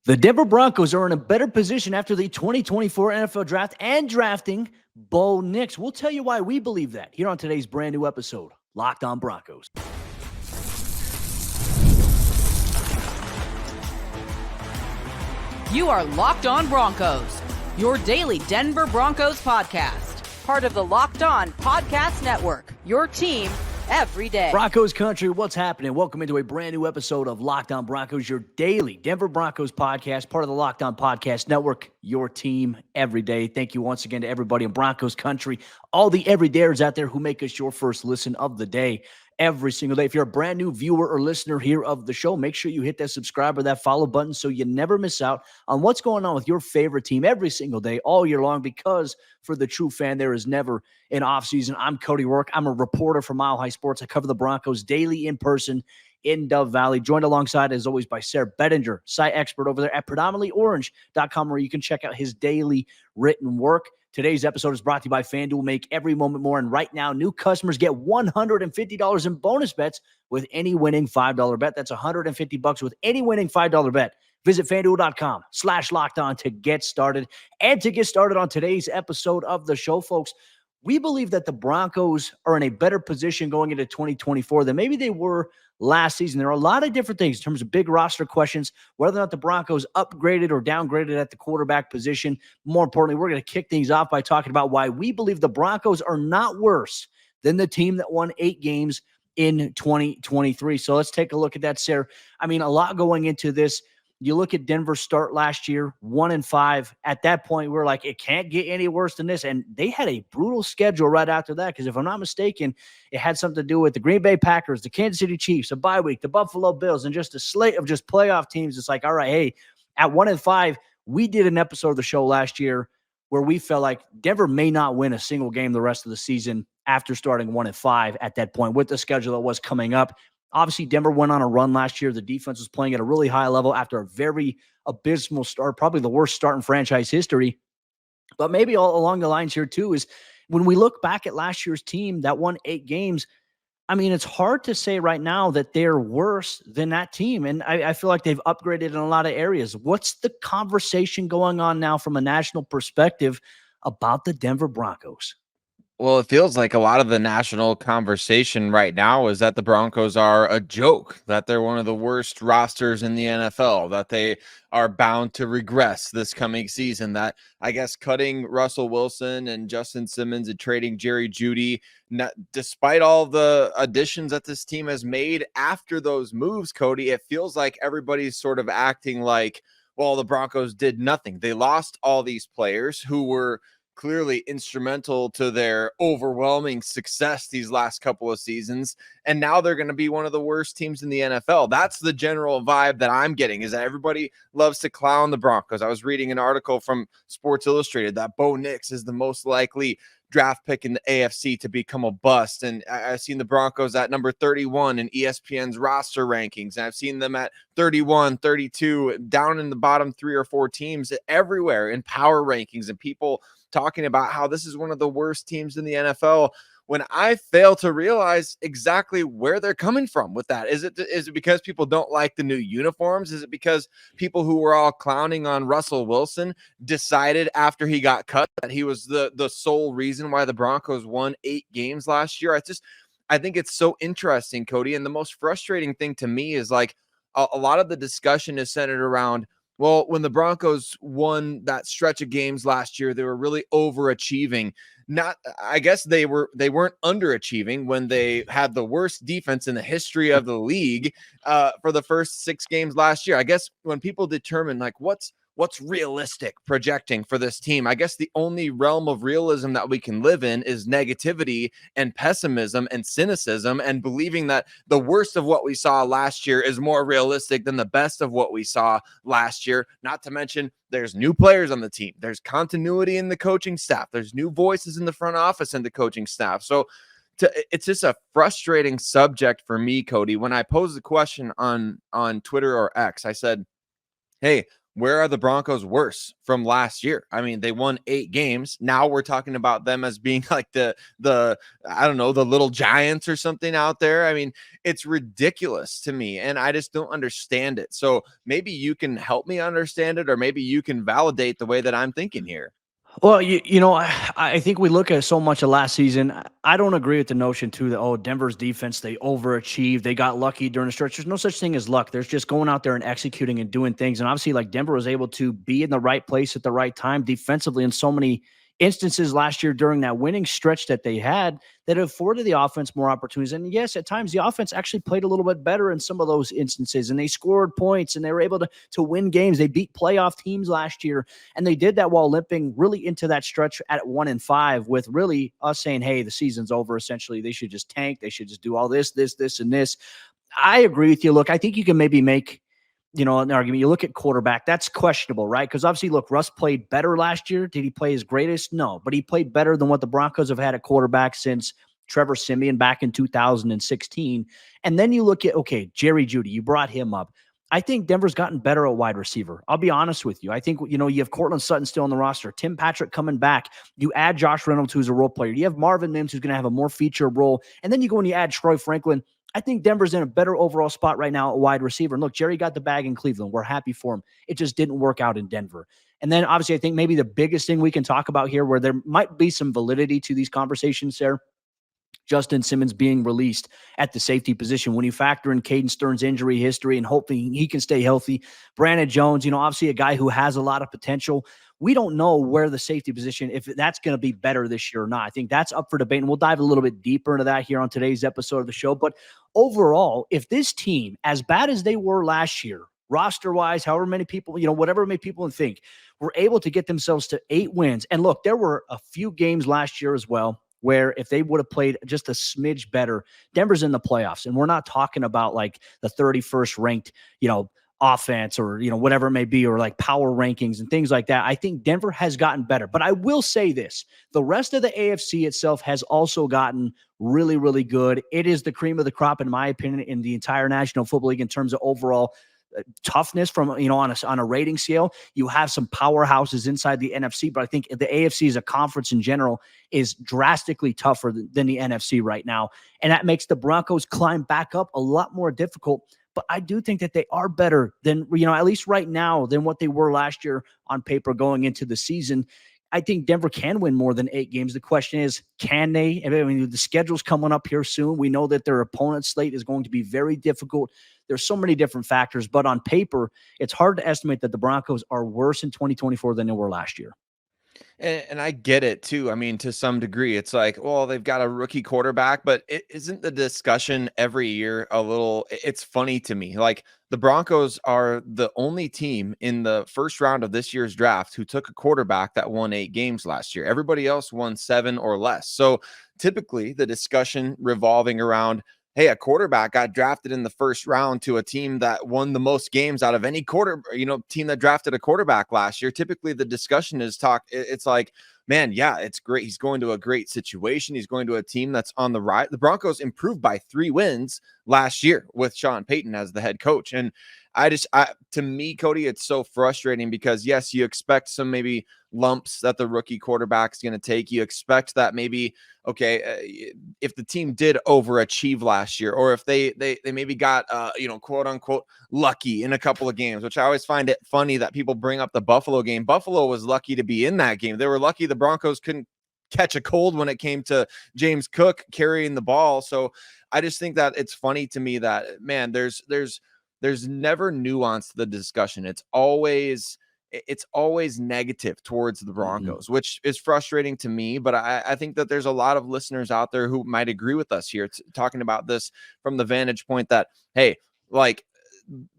The Denver Broncos are in a better position after the 2024 NFL Draft and drafting Bo Nix. We'll tell you why we believe that here on today's brand new episode, Locked On Broncos. You are Locked On Broncos, your daily Denver Broncos podcast. Part of the Locked On Podcast Network, your team every day. Broncos Country, what's happening? Welcome into a brand new episode of Locked On Broncos, your daily Denver Broncos podcast, part of the Locked On Podcast Network, your team every day. Thank you once again to everybody in Broncos Country, all the everydayers out there who make us your first listen of the day every single day. If you're a brand new viewer or listener here of the show, make sure you hit that subscribe or that follow button so you never miss out on what's going on with your favorite team every single day, all year long, because for the true fan, there is never an offseason. I'm Cody Roark. I'm a reporter for Mile High Sports. I cover the Broncos daily in person in Dove Valley, joined alongside, as always, by Sayre Bedinger, site expert over there at predominantlyorange.com, where you can check out his daily written work. Today's episode is brought to you by FanDuel. Make every moment more. And right now, new customers get $150 in bonus bets with any winning $5 bet. That's $150 with any winning $5 bet. Visit FanDuel.com/lockedon to get started. And to get started on today's episode of the show, folks, we believe that the Broncos are in a better position going into 2024 than maybe they were last season. There are a lot of different things in terms of big roster questions, whether or not the Broncos upgraded or downgraded at the quarterback position. More importantly, we're going to kick things off by talking about why we believe the Broncos are not worse than the team that won 8 games in 2023. So let's take a look at that, Sayre. I mean, a lot going into this. You look at Denver's start last year, 1-5. At that point, we're like, it can't get any worse than this. And they had a brutal schedule right after that, because if I'm not mistaken, it had something to do with the Green Bay Packers, the Kansas City Chiefs, a bye week, the Buffalo Bills, and just a slate of just playoff teams. It's like, all right, hey, at 1-5, we did an episode of the show last year where we felt like Denver may not win a single game the rest of the season after starting 1-5 at that point with the schedule that was coming up. Obviously, Denver went on a run last year. The defense was playing at a really high level after a very abysmal start, probably the worst start in franchise history. But maybe all along the lines here, too, is when we look back at last year's team that won 8 games, I mean, it's hard to say right now that they're worse than that team. And I feel like they've upgraded in a lot of areas. What's the conversation going on now from a national perspective about the Denver Broncos? Well, it feels like a lot of the national conversation right now is that the Broncos are a joke, that they're one of the worst rosters in the NFL, that they are bound to regress this coming season, that I guess cutting Russell Wilson and Justin Simmons and trading Jerry Jeudy, despite all the additions that this team has made after those moves, Cody, it feels like everybody's sort of acting like, well, the Broncos did nothing. They lost all these players who were clearly instrumental to their overwhelming success these last couple of seasons, and now they're going to be one of the worst teams in the NFL. That's the general vibe that I'm getting, is that everybody loves to clown the Broncos. I was reading an article from Sports Illustrated that Bo Nix is the most likely draft pick in the AFC to become a bust, and I've seen the Broncos at number 31 in ESPN's roster rankings, and I've seen them at 31, 32, down in the bottom 3 or 4 teams everywhere in power rankings, and people talking about how this is one of the worst teams in the NFL, when I fail to realize exactly where they're coming from with that. Is it because people don't like the new uniforms? Is it because people who were all clowning on Russell Wilson decided after he got cut that he was the sole reason why the Broncos won 8 games last year? I think it's so interesting, Cody. And the most frustrating thing to me is like a lot of the discussion is centered around, well, when the Broncos won that stretch of games last year, they were really overachieving. I guess they weren't underachieving when they had the worst defense in the history of the league for the first 6 games last year. I guess when people determine like what's realistic projecting for this team, I guess the only realm of realism that we can live in is negativity and pessimism and cynicism, and believing that the worst of what we saw last year is more realistic than the best of what we saw last year. Not to mention there's new players on the team. There's continuity in the coaching staff. There's new voices in the front office and the coaching staff. So it's just a frustrating subject for me, Cody. When I posed the question on Twitter or X, I said, hey, where are the Broncos worse from last year? I mean, they won 8 games. Now we're talking about them as being like the I don't know, the little giants or something out there. I mean, it's ridiculous to me, and I just don't understand it. So maybe you can help me understand it, or maybe you can validate the way that I'm thinking here. Well, I think we look at so much of last season. I don't agree with the notion, too, that, Denver's defense, they overachieved. They got lucky during the stretch. There's no such thing as luck. There's just going out there and executing and doing things. And obviously, like, Denver was able to be in the right place at the right time defensively in so many instances last year during that winning stretch that they had that afforded the offense more opportunities. And yes, at times the offense actually played a little bit better in some of those instances, and they scored points and they were able to win games. They beat playoff teams last year, and they did that while limping really into that stretch at 1-5 with really us saying, hey, the season's over. Essentially, they should just tank. They should just do all this, and this. I agree with you. Look, I think you can maybe make an argument. You look at quarterback, that's questionable, right? Because obviously, look, Russ played better last year. Did he play his greatest? No, but he played better than what the Broncos have had at quarterback since Trevor Siemian back in 2016. And then you look at, okay, Jerry Jeudy, you brought him up. I think Denver's gotten better at wide receiver. I'll be honest with you. I think, you have Cortland Sutton still on the roster, Tim Patrick coming back. You add Josh Reynolds, who's a role player. You have Marvin Mims, who's going to have a more feature role. And then you go and you add Troy Franklin. I think Denver's in a better overall spot right now at wide receiver. And look, Jerry got the bag in Cleveland. We're happy for him. It just didn't work out in Denver. And then obviously, I think maybe the biggest thing we can talk about here, where there might be some validity to these conversations there, Justin Simmons being released at the safety position. When you factor in Caden Stern's injury history and hoping he can stay healthy, Brandon Jones, obviously a guy who has a lot of potential. We don't know where the safety position, if that's going to be better this year or not. I think that's up for debate, and we'll dive a little bit deeper into that here on today's episode of the show. But overall, if this team, as bad as they were last year, roster-wise, however many people, whatever many people think, were able to get themselves to 8 wins. And look, there were a few games last year as well where if they would have played just a smidge better, Denver's in the playoffs. And we're not talking about like the 31st ranked, offense or, whatever it may be, or like power rankings and things like that. I think Denver has gotten better. But I will say this, the rest of the AFC itself has also gotten really, really good. It is the cream of the crop, in my opinion, in the entire National Football League in terms of overall toughness from, on a rating scale. You have some powerhouses inside the NFC, but I think the AFC as a conference in general is drastically tougher than the NFC right now. And that makes the Broncos climb back up a lot more difficult. But I do think that they are better than, at least right now, than what they were last year on paper going into the season. I think Denver can win more than 8 games. The question is, can they? I mean, the schedule's coming up here soon. We know that their opponent slate is going to be very difficult. There's so many different factors, but on paper, it's hard to estimate that the Broncos are worse in 2024 than they were last year. And I get it too. I mean, to some degree, it's like, well, they've got a rookie quarterback, but it isn't the discussion every year a little, it's funny to me. Like, the Broncos are the only team in the first round of this year's draft who took a quarterback that won 8 games last year. Everybody else won 7 or less. So typically the discussion revolving around, hey, a quarterback got drafted in the first round to a team that won the most games out of any team that drafted a quarterback last year. Typically the discussion is it's like, man, yeah, it's great. He's going to a great situation. He's going to a team that's on the rise. The Broncos improved by 3 wins last year with Sean Payton as the head coach. And to me, Cody, it's so frustrating because yes, you expect some maybe lumps that the rookie quarterback's going to take. You expect that maybe, okay, if the team did overachieve last year, or if they maybe got, quote unquote, lucky in a couple of games, which I always find it funny that people bring up the Buffalo game. Buffalo was lucky to be in that game. They were lucky the Broncos couldn't catch a cold when it came to James Cook carrying the ball. So I just think that it's funny to me that, man, there's never nuance to the discussion. It's always negative towards the Broncos, which is frustrating to me. But I think that there's a lot of listeners out there who might agree with us here, talking about this from the vantage point that, hey, like,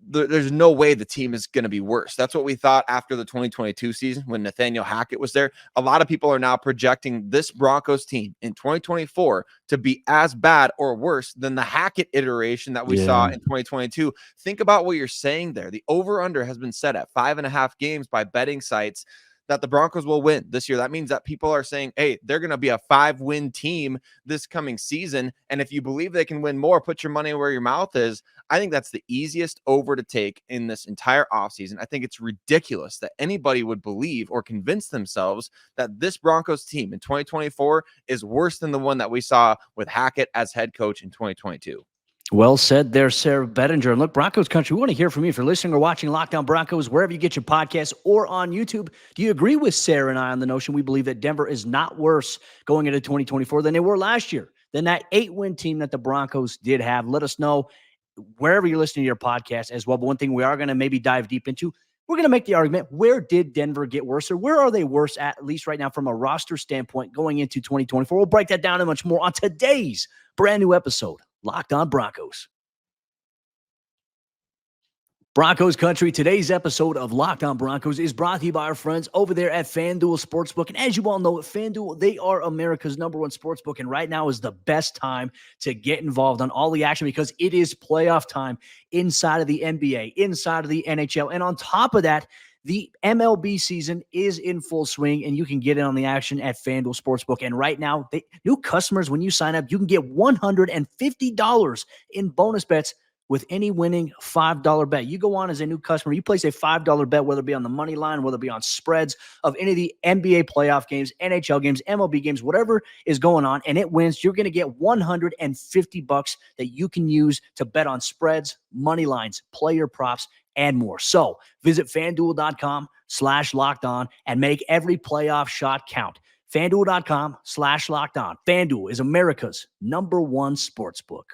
there's no way the team is going to be worse. That's what we thought after the 2022 season when Nathaniel Hackett was there. A lot of people are now projecting this Broncos team in 2024 to be as bad or worse than the Hackett iteration that we saw in 2022. Think about what you're saying there. The over-under has been set at 5.5 games by betting sites. that the Broncos will win this year. That means that people are saying, hey, they're going to be a 5-win team this coming season. And if you believe they can win more, put your money where your mouth is. I think that's the easiest over to take in this entire offseason. I think it's ridiculous that anybody would believe or convince themselves that this Broncos team in 2024 is worse than the one that we saw with Hackett as head coach in 2022. Well said there, Sayre Bedinger. And look, Broncos Country, we want to hear from you. If you're listening or watching Locked On Broncos, wherever you get your podcasts or on YouTube, do you agree with Sayre and I on the notion we believe that Denver is not worse going into 2024 than they were last year, than that 8-win team that the Broncos did have? Let us know wherever you're listening to your podcast as well. But one thing we are going to maybe dive deep into, we're going to make the argument, where did Denver get worse, or where are they worse at least right now from a roster standpoint going into 2024? We'll break that down and much more on today's brand new episode, Locked On Broncos. Broncos Country, today's episode of Locked On Broncos is brought to you by our friends over there at FanDuel Sportsbook. And as you all know, FanDuel, they are America's #1 sportsbook. And right now is the best time to get involved on all the action because it is playoff time inside of the NBA, inside of the NHL. And on top of that, the MLB season is in full swing, and you can get in on the action at FanDuel Sportsbook. And right now, new customers, when you sign up, you can get $150 in bonus bets with any winning $5 bet. You go on as a new customer, you place a $5 bet, whether it be on the money line, whether it be on spreads of any of the NBA playoff games, NHL games, MLB games, whatever is going on, and it wins, you're going to get $150 that you can use to bet on spreads, money lines, player props, and more. So visit FanDuel.com/lockedon and make every playoff shot count. FanDuel.com/lockedon. FanDuel is America's #1 sportsbook.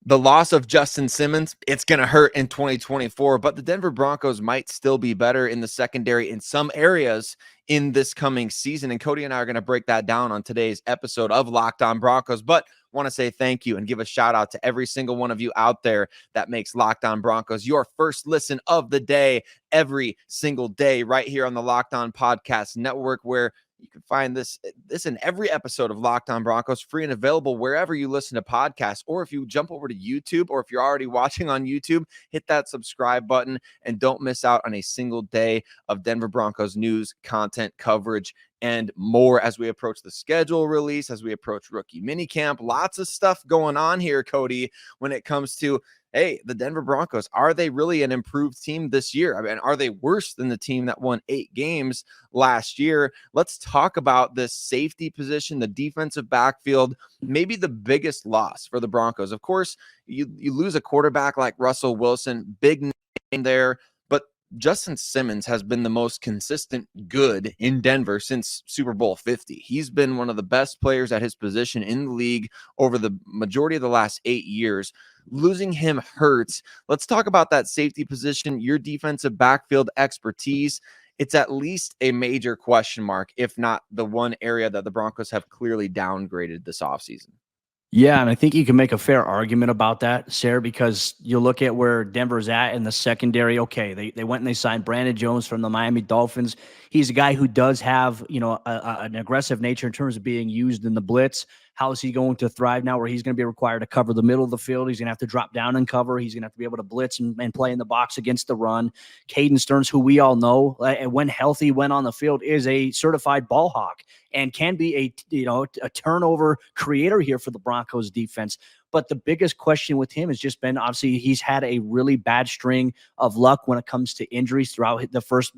The loss of Justin Simmons, it's going to hurt in 2024, but the Denver Broncos might still be better in the secondary in some areas in this coming season. And Cody and I are going to break that down on today's episode of Locked On Broncos. But want to say thank you and give a shout out to every single one of you out there that makes Locked On Broncos your first listen of the day every single day right here on the Locked On Podcast Network, where you can find this in every episode of Locked On Broncos, free and available wherever you listen to podcasts. Or if you jump over to YouTube, or if you're already watching on YouTube, hit that subscribe button and don't miss out on a single day of Denver Broncos news, content, coverage, and more as we approach the schedule release, as we approach rookie minicamp. Lots of stuff going on here, Cody, when it comes to, hey, the Denver Broncos, are they really an improved team this year? I mean, are they worse than the team that won 8 games last year? Let's talk about this safety position, the defensive backfield, maybe the biggest loss for the Broncos. Of course, you lose a quarterback like Russell Wilson, big name there, but Justin Simmons has been the most consistent good in Denver since Super Bowl 50. He's been one of the best players at his position in the league over the majority of the last 8 years. Losing him hurts. Let's talk about that safety position, your defensive backfield expertise. It's at least a major question mark, if not the one area that the Broncos have clearly downgraded this offseason. Yeah, and I think you can make a fair argument about that, Sayre, because you look at where Denver's at in the secondary. Okay, they went and they signed Brandon Jones from the Miami Dolphins. He's a guy who does have, an aggressive nature in terms of being used in the blitz. How is he going to thrive now where he's going to be required to cover the middle of the field? He's going to have to drop down and cover. He's going to have to be able to blitz and play in the box against the run. Caden Stearns, who we all know, when healthy, when on the field, is a certified ball hawk and can be a turnover creator here for the Broncos defense. But the biggest question with him has just been, obviously, he's had a really bad string of luck when it comes to injuries throughout the first,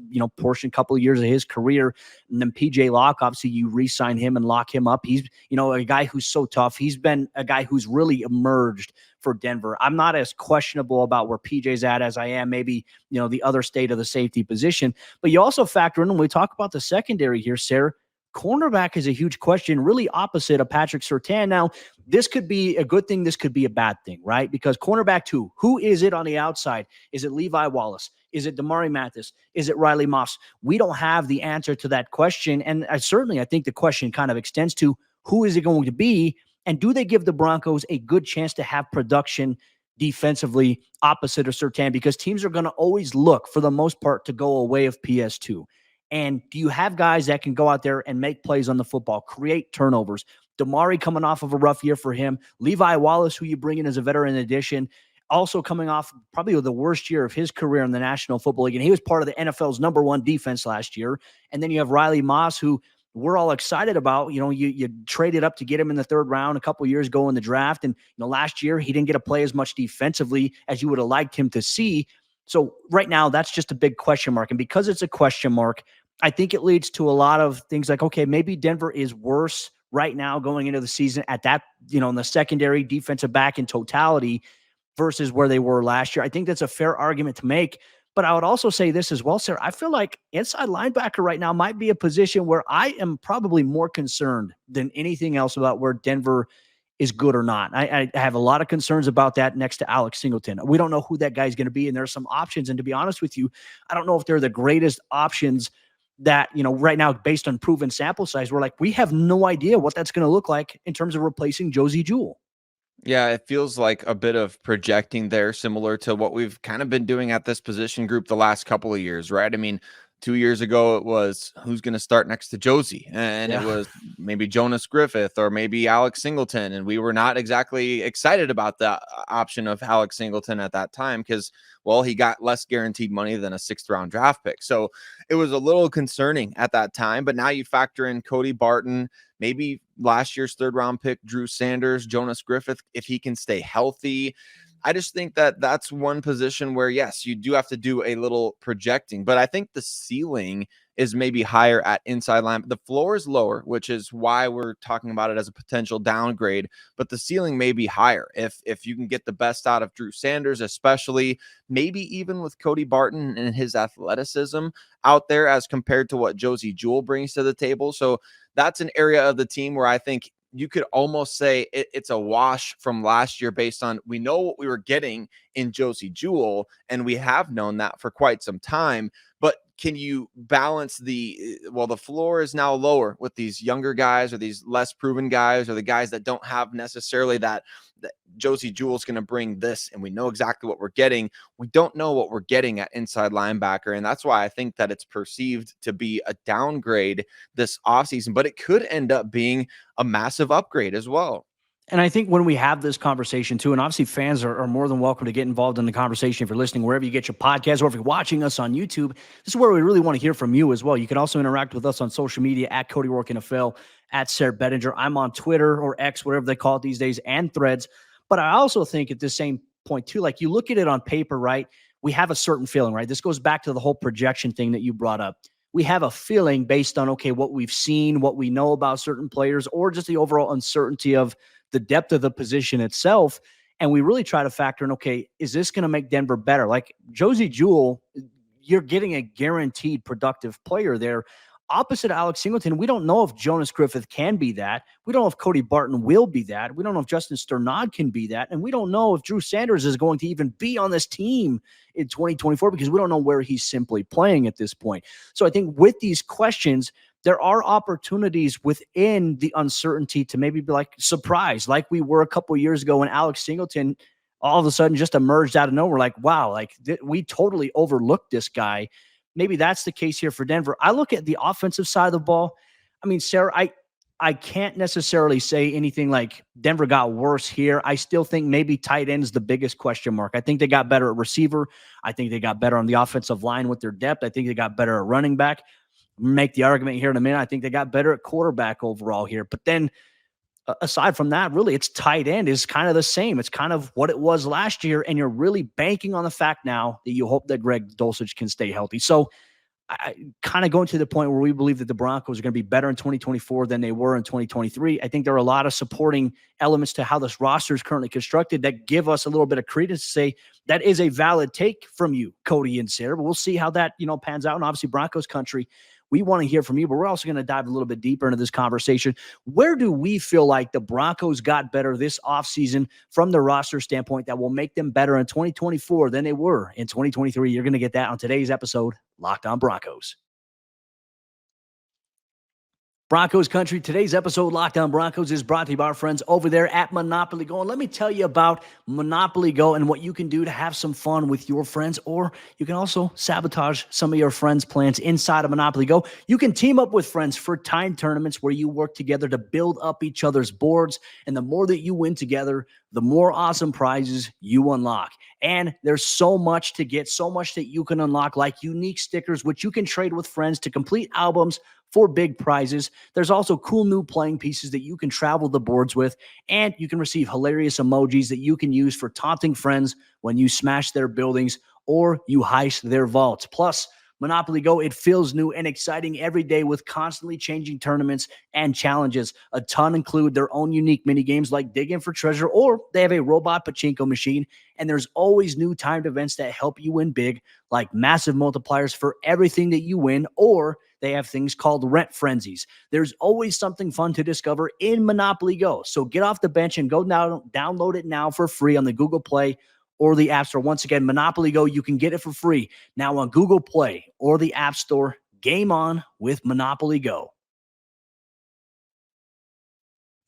couple of years of his career. And then PJ Locke, obviously, you re-sign him and lock him up. He's, a guy who's so tough. He's been a guy who's really emerged for Denver. I'm not as questionable about where PJ's at as I am maybe, the other state of the safety position. But you also factor in, when we talk about the secondary here, Sayre, cornerback is a huge question, really opposite of Patrick Surtain. Now, this could be a good thing. This could be a bad thing, right? Because cornerback 2, who is it on the outside? Is it Levi Wallace? Is it Damari Mathis? Is it Riley Moss? We don't have the answer to that question. And I think the question kind of extends to, who is it going to be? And do they give the Broncos a good chance to have production defensively opposite of Surtain? Because teams are going to always look, for the most part, to go away of PS2. And do you have guys that can go out there and make plays on the football, create turnovers? Damari coming off of a rough year for him. Levi Wallace, who you bring in as a veteran addition. also coming off probably the worst year of his career in the National Football League. And he was part of the NFL's #1 defense last year. And then you have Riley Moss, who we're all excited about. You traded up to get him in the 3rd round a couple years ago in the draft. And, last year he didn't get to play as much defensively as you would have liked him to see. So right now that's just a big question mark. And because it's a question mark, I think it leads to a lot of things like, okay, maybe Denver is worse right now going into the season at that, in the secondary defensive back in totality versus where they were last year. I think that's a fair argument to make. But I would also say this as well, Sayre. I feel like inside linebacker right now might be a position where I am probably more concerned than anything else about where Denver is good or not. I have a lot of concerns about that next to Alex Singleton. We don't know who that guy's going to be, and there are some options. And to be honest with you, I don't know if they're the greatest options that, right now, based on proven sample size, we have no idea what that's going to look like in terms of replacing Josie Jewell. Yeah, it feels like a bit of projecting there, similar to what we've kind of been doing at this position group the last couple of years, right? I mean, 2 years ago, it was who's going to start next to Josie, and it was maybe Jonas Griffith or maybe Alex Singleton. And we were not exactly excited about the option of Alex Singleton at that time because, well, he got less guaranteed money than a 6th-round draft pick. So it was a little concerning at that time. But now you factor in Cody Barton, maybe last year's 3rd-round pick, Drew Sanders, Jonas Griffith, if he can stay healthy. I just think that that's one position where, yes, you do have to do a little projecting, but I think the ceiling is maybe higher at inside line. The floor is lower, which is why we're talking about it as a potential downgrade, but the ceiling may be higher if you can get the best out of Drew Sanders, especially maybe even with Cody Barton and his athleticism out there as compared to what Josie Jewell brings to the table. So that's an area of the team where I think you could almost say it's a wash from last year based on we know what we were getting in Josie Jewell, and we have known that for quite some time. But can you balance the floor is now lower with these younger guys or these less proven guys or the guys that don't have necessarily that Josie Jewell's going to bring this, and we know exactly what we're getting. We don't know what we're getting at inside linebacker, and that's why I think that it's perceived to be a downgrade this offseason, but it could end up being a massive upgrade as well. And I think when we have this conversation too, and obviously fans are more than welcome to get involved in the conversation if you're listening wherever you get your podcast or if you're watching us on YouTube. This is where we really want to hear from you as well. You can also interact with us on social media at Cody Roark NFL, at Sayre Bedinger. I'm on Twitter or X, whatever they call it these days, and Threads. But I also think at the same point too, like you look at it on paper, right? We have a certain feeling, right? This goes back to the whole projection thing that you brought up. We have a feeling based on, okay, what we've seen, what we know about certain players, or just the overall uncertainty of the depth of the position itself. And we really try to factor in, okay, is this going to make Denver better? Like Josie Jewell, you're getting a guaranteed productive player there. Opposite Alex Singleton, we don't know if Jonas Griffith can be that. We don't know if Cody Barton will be that. We don't know if Justin Sternad can be that. And we don't know if Drew Sanders is going to even be on this team in 2024 because we don't know where he's simply playing at this point. So I think with these questions, there are opportunities within the uncertainty to maybe be like surprised, like we were a couple of years ago when Alex Singleton all of a sudden just emerged out of nowhere. Like, wow, like we totally overlooked this guy. Maybe that's the case here for Denver. I look at the offensive side of the ball. I mean, Sayre, I can't necessarily say anything like Denver got worse here. I still think maybe tight end is the biggest question mark. I think they got better at receiver. I think they got better on the offensive line with their depth. I think they got better at running back. Make the argument here in a minute. I think they got better at quarterback overall here. But then aside from that, really, it's tight end is kind of the same. It's kind of what it was last year. And you're really banking on the fact now that you hope that Greg Dulcich can stay healthy. So I kind of going to the point where we believe that the Broncos are going to be better in 2024 than they were in 2023. I think there are a lot of supporting elements to how this roster is currently constructed that give us a little bit of credence to say that is a valid take from you, Cody and Sayre. But we'll see how that, pans out. And obviously Broncos country, we want to hear from you, but we're also going to dive a little bit deeper into this conversation. Where do we feel like the Broncos got better this offseason from the roster standpoint that will make them better in 2024 than they were in 2023? You're going to get that on today's episode, Locked On Broncos. Broncos Country, today's episode, Locked On Broncos, is brought to you by our friends over there at Monopoly Go. And let me tell you about Monopoly Go and what you can do to have some fun with your friends, or you can also sabotage some of your friends' plans inside of Monopoly Go. You can team up with friends for time tournaments where you work together to build up each other's boards. And the more that you win together, the more awesome prizes you unlock. And there's so much to get, so much that you can unlock, like unique stickers, which you can trade with friends to complete albums for big prizes. There's also cool new playing pieces that you can travel the boards with, and you can receive hilarious emojis that you can use for taunting friends when you smash their buildings or you heist their vaults. Plus, Monopoly Go, it feels new and exciting every day with constantly changing tournaments and challenges. A ton include their own unique mini games like digging for treasure, or they have a robot pachinko machine. And there's always new timed events that help you win big, like massive multipliers for everything that you win, or they have things called rent frenzies. There's always something fun to discover in Monopoly Go. So get off the bench and go now, download it now for free on the Google Play or the App Store. Once again, Monopoly Go, you can get it for free now on Google Play or the App Store. Game on with Monopoly Go.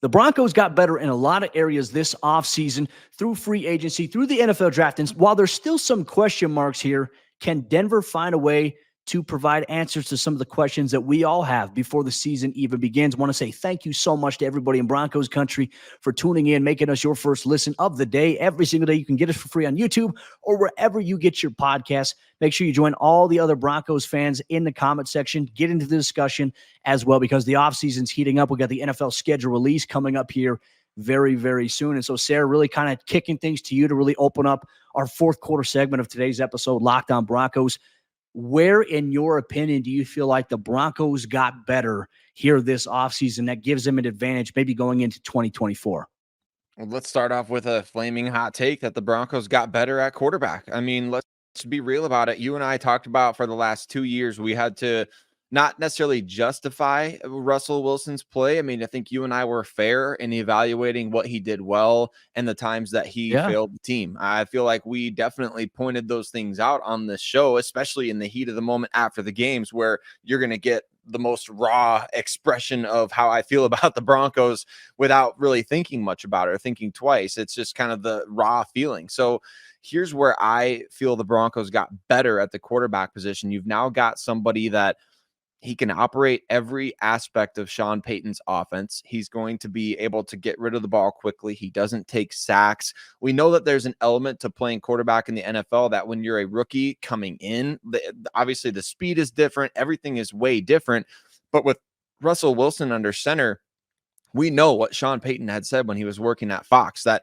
The Broncos got better in a lot of areas this offseason through free agency, through the NFL draft. And while there's still some question marks here, can Denver find a way to provide answers to some of the questions that we all have before the season even begins? I want to say thank you so much to everybody in Broncos Country for tuning in, making us your first listen of the day. Every single day, you can get us for free on YouTube or wherever you get your podcasts. Make sure you join all the other Broncos fans in the comment section. Get into the discussion as well, because the offseason's heating up. We got the NFL schedule release coming up here very, very soon. And so, Sayre, really kind of kicking things to you to really open up our fourth quarter segment of today's episode, Locked On Broncos. Where, in your opinion, do you feel like the Broncos got better here this offseason that gives them an advantage maybe going into 2024? Well, let's start off with a flaming hot take that the Broncos got better at quarterback. I mean, let's be real about it. You and I talked about for the last 2 years, we had to not necessarily justify Russell Wilson's play. I mean, I think you and I were fair in evaluating what he did well and the times that he failed the team. I feel like we definitely pointed those things out on this show, especially in the heat of the moment after the games, where you're going to get the most raw expression of how I feel about the Broncos without really thinking much about it or thinking twice. It's just kind of the raw feeling. So here's where I feel the Broncos got better at the quarterback position. You've now got somebody that he can operate every aspect of Sean Payton's offense. He's going to be able to get rid of the ball quickly. He doesn't take sacks. We know that there's an element to playing quarterback in the NFL that when you're a rookie coming in, obviously the speed is different. Everything is way different. But with Russell Wilson under center, we know what Sean Payton had said when he was working at Fox, that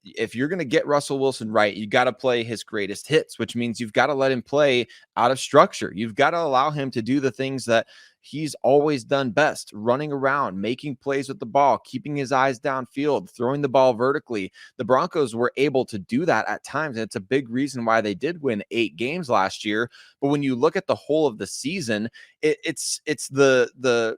if you're going to get Russell Wilson right, you got to play his greatest hits, which means you've got to let him play out of structure. You've got to allow him to do the things that he's always done best: running around, making plays with the ball, keeping his eyes downfield, throwing the ball vertically. The Broncos were able to do that at times, and it's a big reason why they did win 8 games last year. But when you look at the whole of the season, it's the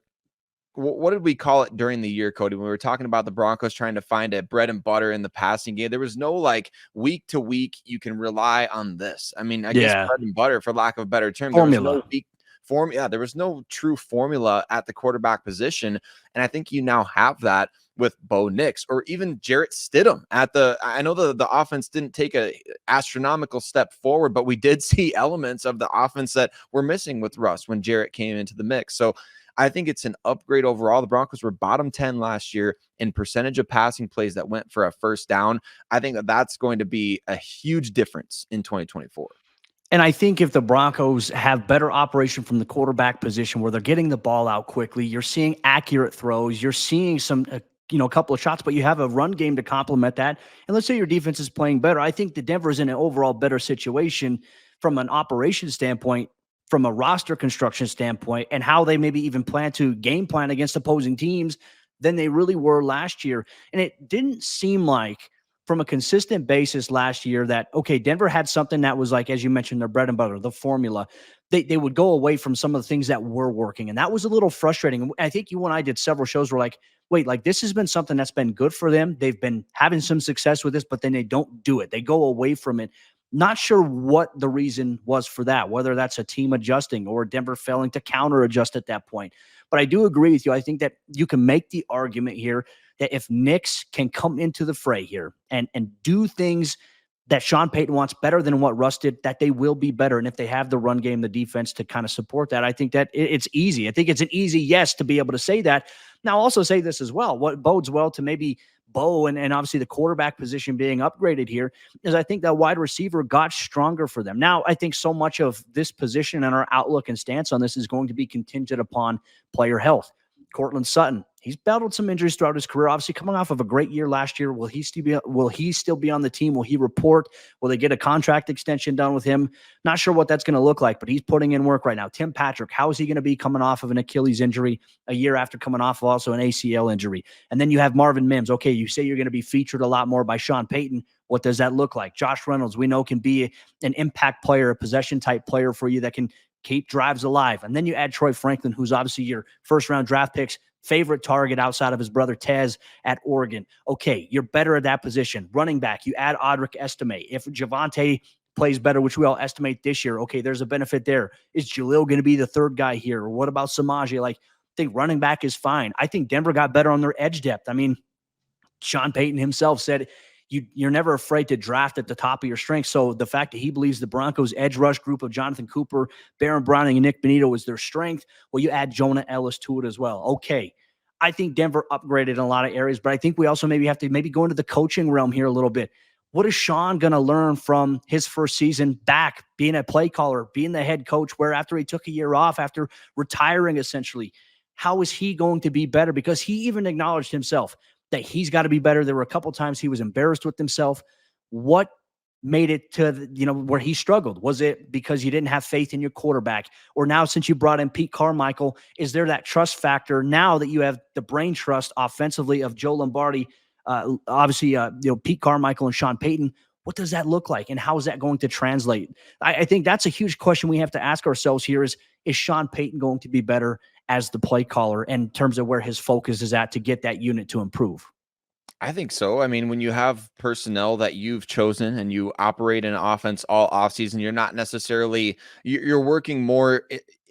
what did we call it during the year, Cody, when we were talking about the Broncos trying to find a bread and butter in the passing game? There was no like week to week, you can rely on this. I mean, I guess bread and butter, for lack of a better term. Formula. There was no week form. Yeah, there was no true formula at the quarterback position. And I think you now have that with Bo Nix or even Jarrett Stidham I know the offense didn't take a astronomical step forward, but we did see elements of the offense that were missing with Russ when Jarrett came into the mix. So I think it's an upgrade overall. The Broncos were bottom 10 last year in percentage of passing plays that went for a first down. I think that that's going to be a huge difference in 2024. And I think if the Broncos have better operation from the quarterback position where they're getting the ball out quickly, you're seeing accurate throws, you're seeing some, a couple of shots, but you have a run game to complement that. And let's say your defense is playing better. I think the Denver is in an overall better situation from an operation standpoint, from a roster construction standpoint, and how they maybe even plan to game plan against opposing teams than they really were last year. And it didn't seem like, from a consistent basis last year, that, okay, Denver had something that was like, as you mentioned, their bread and butter, the formula. They would go away from some of the things that were working. And that was a little frustrating. And I think you and I did several shows where like, wait, like this has been something that's been good for them. They've been having some success with this, but then they don't do it. They go away from it. Not sure what the reason was for that, whether that's a team adjusting or Denver failing to counter adjust at that point. But I do agree with you. I think that you can make the argument here that if Nix can come into the fray here and do things that Sean Payton wants better than what Russ did, that they will be better. And if they have the run game, the defense to kind of support that, I think that it's easy. I think it's an easy yes to be able to say that. Now, I'll also say this as well. What bodes well to maybe Bo and obviously the quarterback position being upgraded here is I think that wide receiver got stronger for them. Now, I think so much of this position and our outlook and stance on this is going to be contingent upon player health. Cortland Sutton, he's battled some injuries throughout his career. Obviously, coming off of a great year last year, will he still be on the team? Will he report? Will they get a contract extension done with him? Not sure what that's going to look like, but he's putting in work right now. Tim Patrick, how is he going to be coming off of an Achilles injury a year after coming off of also an ACL injury? And then you have Marvin Mims. Okay, you say you're going to be featured a lot more by Sean Payton. What does that look like? Josh Reynolds, we know, can be an impact player, a possession type player for you that can keep drives alive. And then you add Troy Franklin, who's obviously your first-round draft pick's favorite target outside of his brother Tez at Oregon. Okay, you're better at that position. Running back, you add Audric Estime. If Javonte plays better, which we all estimate this year, okay, there's a benefit there. Is Jalil going to be the third guy here? Or what about Samaje? Like, I think running back is fine. I think Denver got better on their edge depth. I mean, Sean Payton himself said you're never afraid to draft at the top of your strength. So the fact that he believes the Broncos edge rush group of Jonathan Cooper, Baron Browning, and Nick Benito is their strength, well, you add Jonah Ellis to it as well. Okay. I think Denver upgraded in a lot of areas, but I think we also maybe have to go into the coaching realm here a little bit. What is Sean going to learn from his first season back, being a play caller, being the head coach, where after he took a year off, after retiring essentially, how is he going to be better? Because he even acknowledged himself that he's got to be better. There were a couple times he was embarrassed with himself. What made it to where he struggled? Was it because you didn't have faith in your quarterback? Or now, since you brought in Pete Carmichael, is there that trust factor now that you have the brain trust offensively of Joe Lombardi, obviously Pete Carmichael and Sean Payton? What does that look like, and how is that going to translate? I think that's a huge question we have to ask ourselves here is Sean Payton going to be better as the play caller in terms of where his focus is at to get that unit to improve? I think so. I mean, when you have personnel that you've chosen and you operate in offense all offseason, you're not necessarily you're working more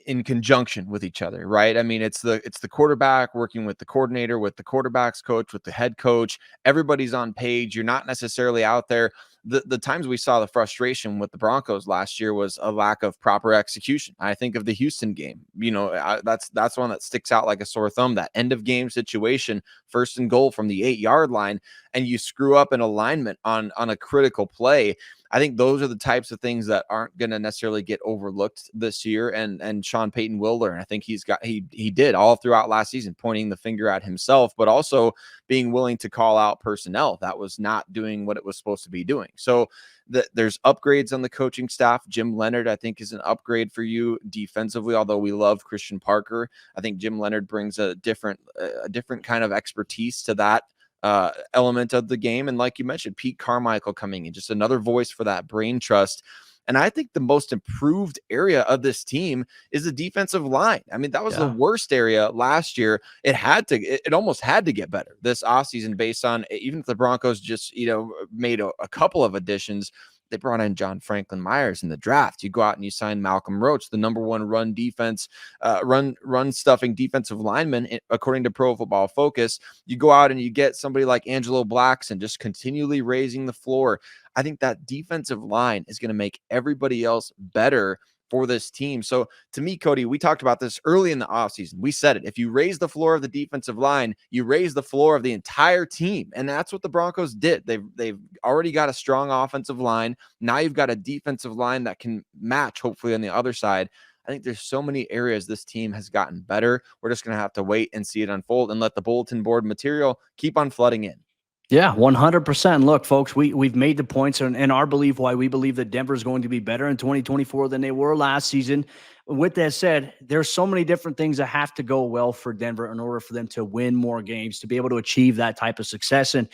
in conjunction with each other, right? I mean, it's the quarterback working with the coordinator, with the quarterback's coach, with the head coach. Everybody's on page. You're not necessarily out there. The times we saw the frustration with the Broncos last year was a lack of proper execution. I think of the Houston game. That's one that sticks out like a sore thumb. That end of game situation, 1st and goal from the 8-yard line, and you screw up an alignment on a critical play. I think those are the types of things that aren't going to necessarily get overlooked this year, and Sean Payton will learn. I think he did all throughout last season, pointing the finger at himself, but also being willing to call out personnel that was not doing what it was supposed to be doing. So there's upgrades on the coaching staff. Jim Leonard, I think, is an upgrade for you defensively, although we love Christian Parker. I think Jim Leonard brings a different kind of expertise to that element of the game. And like you mentioned, Pete Carmichael coming in, just another voice for that brain trust. And I think the most improved area of this team is the defensive line. I mean, that was the worst area last year. It almost had to get better this offseason based on, even if the Broncos just, made a couple of additions. They brought in John Franklin Myers in the draft. You go out and you sign Malcolm Roach, the number one run stuffing defensive lineman, according to Pro Football Focus. You go out and you get somebody like Angelo Blackson, just continually raising the floor. I think that defensive line is going to make everybody else better for this team. So to me, Cody, we talked about this early in the offseason. We said it. If you raise the floor of the defensive line, you raise the floor of the entire team. And that's what the Broncos did. They've already got a strong offensive line. Now you've got a defensive line that can match, hopefully, on the other side. I think there's so many areas this team has gotten better. We're just going to have to wait and see it unfold and let the bulletin board material keep on flooding in. Yeah, 100%. Look, folks, we've made the points and our belief why we believe that Denver is going to be better in 2024 than they were last season. With that said, there's so many different things that have to go well for Denver in order for them to win more games, to be able to achieve that type of success. And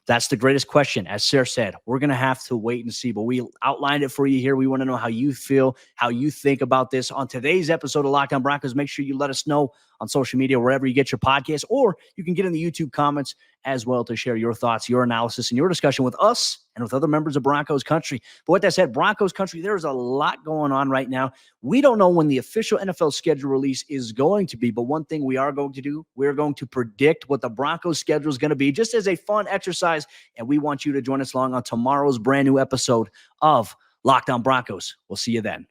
that's the greatest question. As Sayre said, we're going to have to wait and see, but we outlined it for you here. We want to know how you feel, how you think about this on today's episode of Locked On Broncos. Make sure you let us know on social media, wherever you get your podcast, or you can get in the YouTube comments as well to share your thoughts, your analysis, and your discussion with us and with other members of Broncos Country. But with that said, Broncos Country, there's a lot going on right now. We don't know when the official NFL schedule release is going to be, but one thing we are going to do, we're going to predict what the Broncos schedule is going to be, just as a fun exercise, and we want you to join us along on tomorrow's brand new episode of Locked On Broncos. We'll see you then.